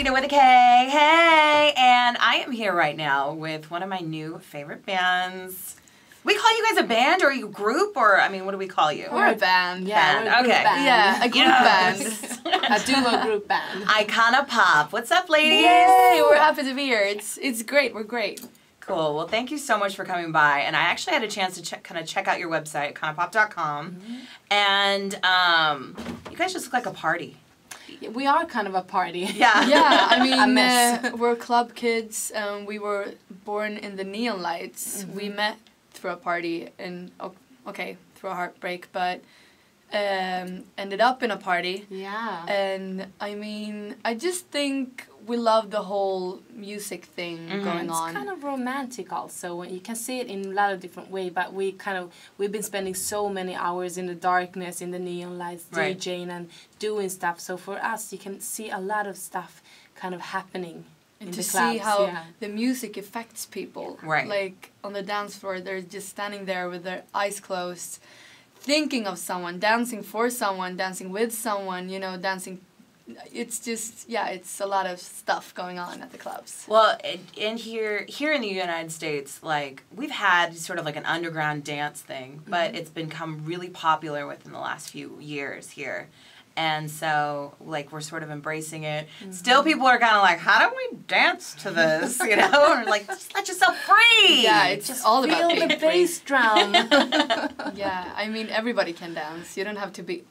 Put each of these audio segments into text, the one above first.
Kristina with a K. Hey! And I am here right now with one of my new favorite bands. We call you guys a band or are you a group or, I mean, what do we call you? We're a band. Yeah, We're a group band. Yeah, a group band. A duo group band. ICONA Pop. What's up, ladies? Yay! We're happy to be here. It's great. We're great. Cool. Well, thank you so much for coming by. And I actually had a chance to check out your website, iconapop.com. And you guys just look like a party. We are kind of a party. Yeah. Yeah, I mean, we're club kids. We were born in the neon lights. We met through a party and, through a heartbreak, but ended up in a party. Yeah. And, I mean, I just think we love the whole music thing going on. It's kind of romantic also. You can see it in a lot of different ways, but we've been spending so many hours in the darkness, in the neon lights, DJing and doing stuff. So for us, you can see a lot of stuff kind of happening and to see how the music affects people. Right. Like on the dance floor, they're just standing there with their eyes closed, thinking of someone, dancing for someone, dancing with someone, you know, dancing. It's just, it's a lot of stuff going on at the clubs. Well, in here in the United States, like, we've had sort of like an underground dance thing, but it's become really popular within the last few years here. And so, like, we're sort of embracing it. Still, people are kind of like, how do we dance to this? You know? Or like, just let yourself free. Yeah, it's just all about feel the bass drum. Yeah, I mean, everybody can dance. You don't have to be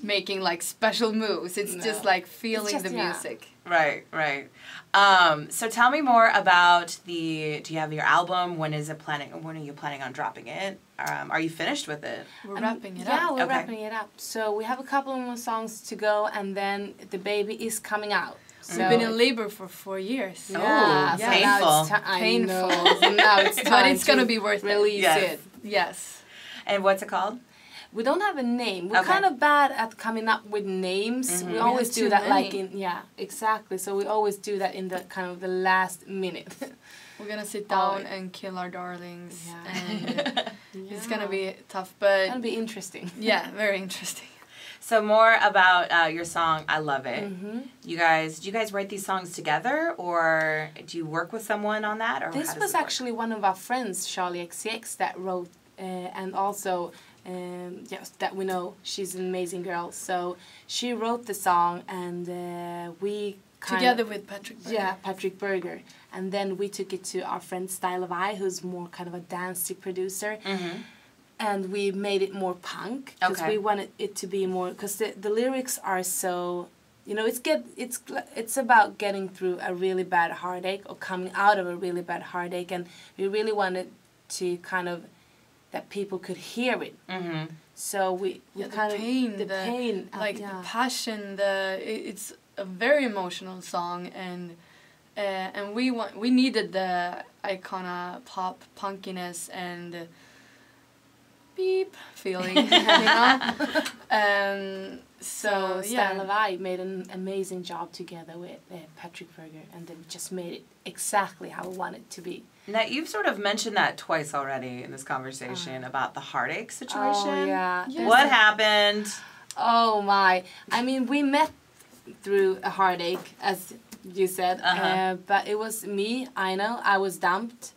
making like special moves. It's just like feeling the music. Right, right. So tell me more about do you have your album? When are you planning on dropping it? Are you finished with it? We're wrapping it up. Yeah, we're wrapping it up. So we have a couple more songs to go and then the baby is coming out. So we've been in labor for 4 years. Yeah, so painful. Painful. So now it's time but it's gonna be worth release it. Yes. And what's it called? We don't have a name. We're kind of bad at coming up with names. We always do that exactly. So we always do that in the kind of the last minute. We're gonna sit down and kill our darlings. And it's gonna be tough, but it's gonna be interesting. Yeah, very interesting. So more about your song, I Love It. Do you guys write these songs together, or do you work with someone on that? Or this was actually one of our friends, Charlie XCX, that wrote, and also that we know. She's an amazing girl. So she wrote the song, and we together with Patrick Berger. Yeah, Patrick Berger. And then we took it to our friend Style of I, who's more kind of a dancey producer. And we made it more punk because we wanted it to be more, because the lyrics are so, you know, it's about getting through a really bad heartache or coming out of a really bad heartache, and we really wanted to kind of that people could hear it. So we kind of the pain, like the passion, it's a very emotional song, and we needed the ICONA pop punkiness and beep feeling, you know. So Style of I made an amazing job together with Patrick Berger, and then just made it exactly how we want it to be. Now, you've sort of mentioned that twice already in this conversation about the heartache situation. Oh, yeah. What happened? Oh, my. I mean, we met through a heartache, as you said. But it was me, I know. I was dumped.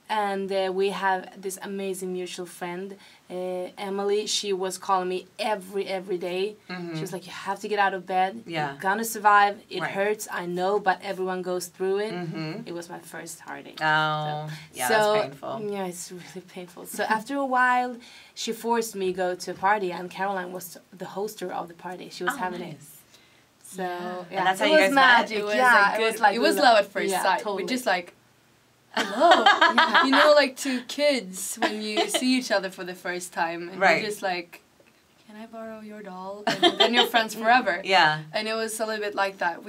And we have this amazing mutual friend, Emily. She was calling me every day. She was like, you have to get out of bed. Yeah. You're gonna survive. It hurts, I know, but everyone goes through it. It was my first heartache. Oh, that's painful. Yeah, it's really painful. So after a while, she forced me to go to a party, and Caroline was the hoster of the party. She was having it. So, and that's how you guys met? It was love at first sight. Totally. We just like, hello. You know, like two kids when you see each other for the first time, and you're just like, can I borrow your doll? And then you're friends forever. Yeah. And it was a little bit like that.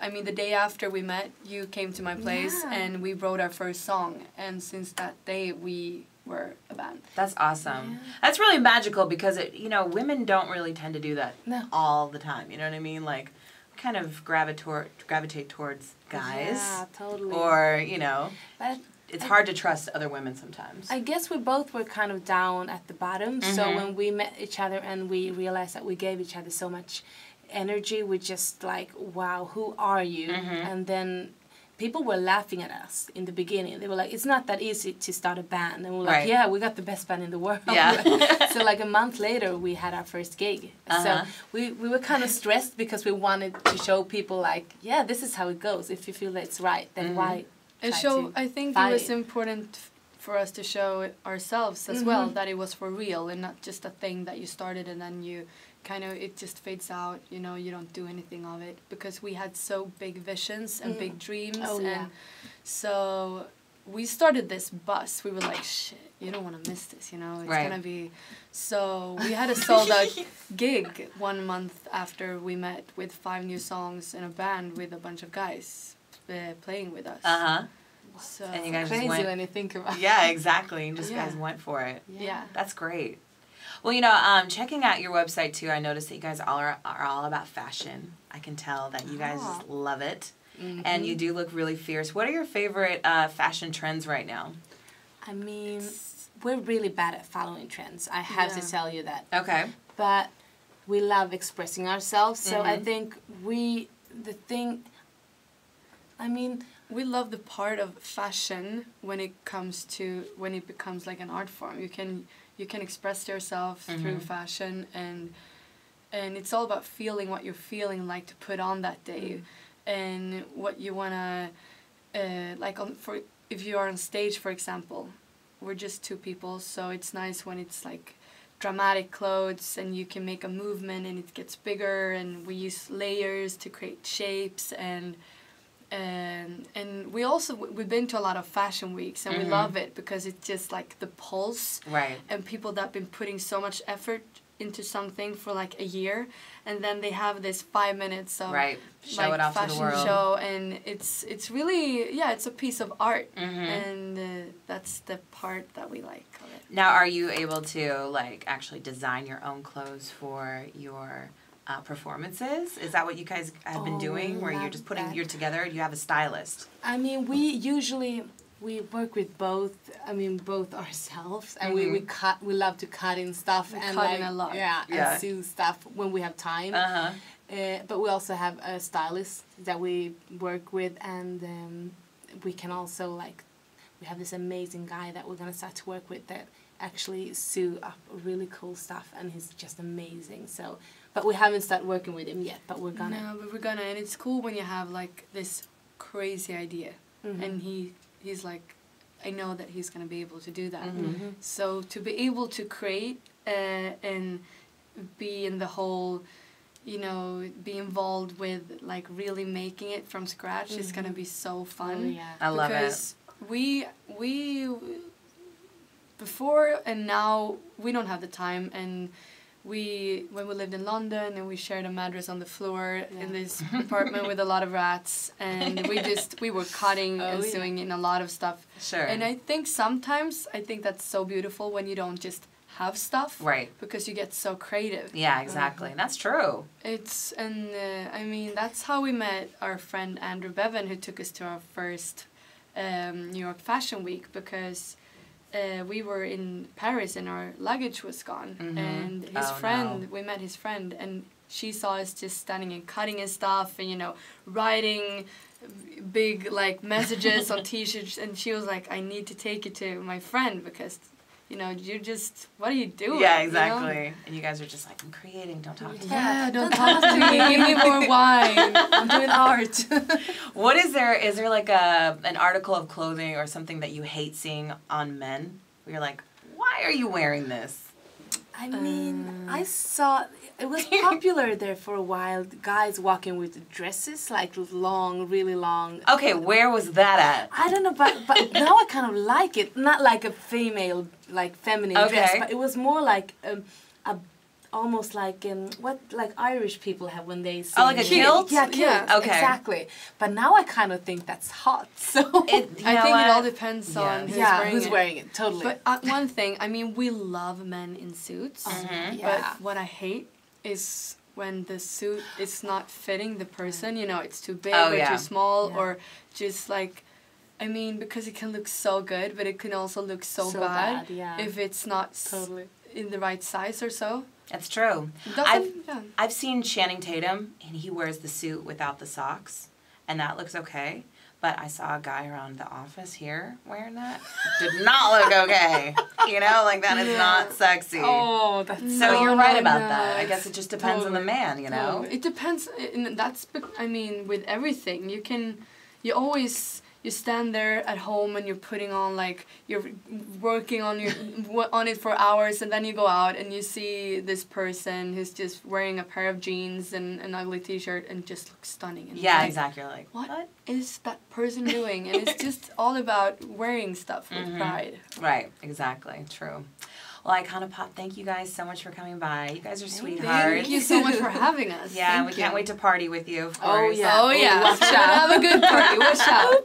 I mean, the day after we met, you came to my place and we wrote our first song. And since that day, we were a band. That's awesome. That's really magical because, women don't really tend to do that all the time. You know what I mean? Like, kind of gravitate towards guys. Yeah, totally. Or, But it's hard to trust other women sometimes. I guess we both were kind of down at the bottom. So when we met each other and we realized that we gave each other so much energy. We just like, wow, who are you? And then people were laughing at us in the beginning. They were like, it's not that easy to start a band. And we're like, yeah, we got the best band in the world. So like a month later, we had our first gig. So we were kind of stressed because we wanted to show people like, yeah, this is how it goes. If you feel that it's right, then why I think it was important for us to show it ourselves as well, that it was for real and not just a thing that you started and then you kind of, it just fades out, you know, you don't do anything of it, because we had so big visions and big dreams. And so we started this bus. We were like, shit, you don't want to miss this, you know, it's going to be, so we had a sold out gig 1 month after we met with 5 new songs in a band with a bunch of guys playing with us. So and you guys crazy just went, when you think about it. Yeah, exactly. And just guys went for it. Yeah. That's great. Well, you know, checking out your website too, I noticed that you guys are all about fashion. I can tell that you guys love it. And you do look really fierce. What are your favorite fashion trends right now? I mean, we're really bad at following trends. I have to tell you that. Okay. But we love expressing ourselves. So I think we love the part of fashion when it becomes like an art form. You can express yourself through fashion, and it's all about feeling what you're feeling like to put on that day, and what you wanna if you are on stage, for example. We're just 2 people, so it's nice when it's like dramatic clothes and you can make a movement and it gets bigger, and we use layers to create shapes, and we've been to a lot of fashion weeks, and we love it because it's just like the pulse, and people that have been putting so much effort into something for like a year, and then they have this 5 minutes of show it off fashion to the world. show, and it's really it's a piece of art, and that's the part that we like of it. Now, are you able to like actually design your own clothes for your performances? Is that what you guys have been doing, where you're just putting you're together? You have a stylist? I mean, we work with both. I mean, both ourselves, and we love to cut in stuff, and cut in a lot. And sew stuff when we have time. But we also have a stylist that we work with, and we can also we have this amazing guy that we're gonna start to work with that actually sew up really cool stuff, and he's just amazing. So. But we haven't started working with him yet, but we're gonna. No, but we're gonna, and it's cool when you have like this crazy idea, and he's like, I know that he's gonna be able to do that. So to be able to create and be in the whole, you know, be involved with like really making it from scratch is gonna be so fun. I love it. Because we before and now we don't have the time, and when we lived in London, and we shared a mattress on the floor in this apartment with a lot of rats, and we were cutting and sewing in a lot of stuff. And I think sometimes that's so beautiful when you don't just have stuff, because you get so creative. Yeah, exactly. That's true. I mean, that's how we met our friend Andrew Bevan, who took us to our first New York Fashion Week, because we were in Paris and our luggage was gone, and his friend, we met his friend, and she saw us just standing and cutting and stuff, and, you know, writing big like messages on t-shirts, and she was like, I need to take it to my friend, because, you know, what are you doing? Yeah, exactly. You know? And you guys are just like, I'm creating, don't talk to me. Yeah, don't talk to me, give me more wine, I'm doing art. What is there like an article of clothing or something that you hate seeing on men? Where you're like, why are you wearing this? I mean, I saw, it was popular there for a while, guys walking with dresses, like long, really long. Okay, where was that at? I don't know, but now I kind of like it. Not like a female, like feminine dress, but it was more like almost like what like Irish people have when they sing. Oh, like a kilt? Yeah, kilt. Okay. Exactly. But now I kind of think that's hot. So I think it all depends on who's wearing it. Totally. But one thing, I mean, we love men in suits. But what I hate is when the suit is not fitting the person. You know, it's too big or too small, or just like, I mean, because it can look so good, but it can also look so bad if it's not in the right size or so. It's true. Yeah. I've seen Channing Tatum, and he wears the suit without the socks, and that looks okay. But I saw a guy around the office here wearing that. Did not look okay. You know, like that is not sexy. Oh, that's so you're right about that. I guess it just depends on the man, you know. It depends. That's, I mean, with everything, you stand there at home and you're putting on, like, you're working on it for hours, and then you go out and you see this person who's just wearing a pair of jeans and an ugly t-shirt and just looks stunning. And yeah, exactly. You're like, what is that person doing? And it's just all about wearing stuff with pride. Right, exactly, true. Well, ICONA Pop, thank you guys so much for coming by. You guys are sweethearts. Thank you so much for having us. Yeah, we can't wait to party with you, of course. Oh, yeah. Watch out. Have a good party. Watch out.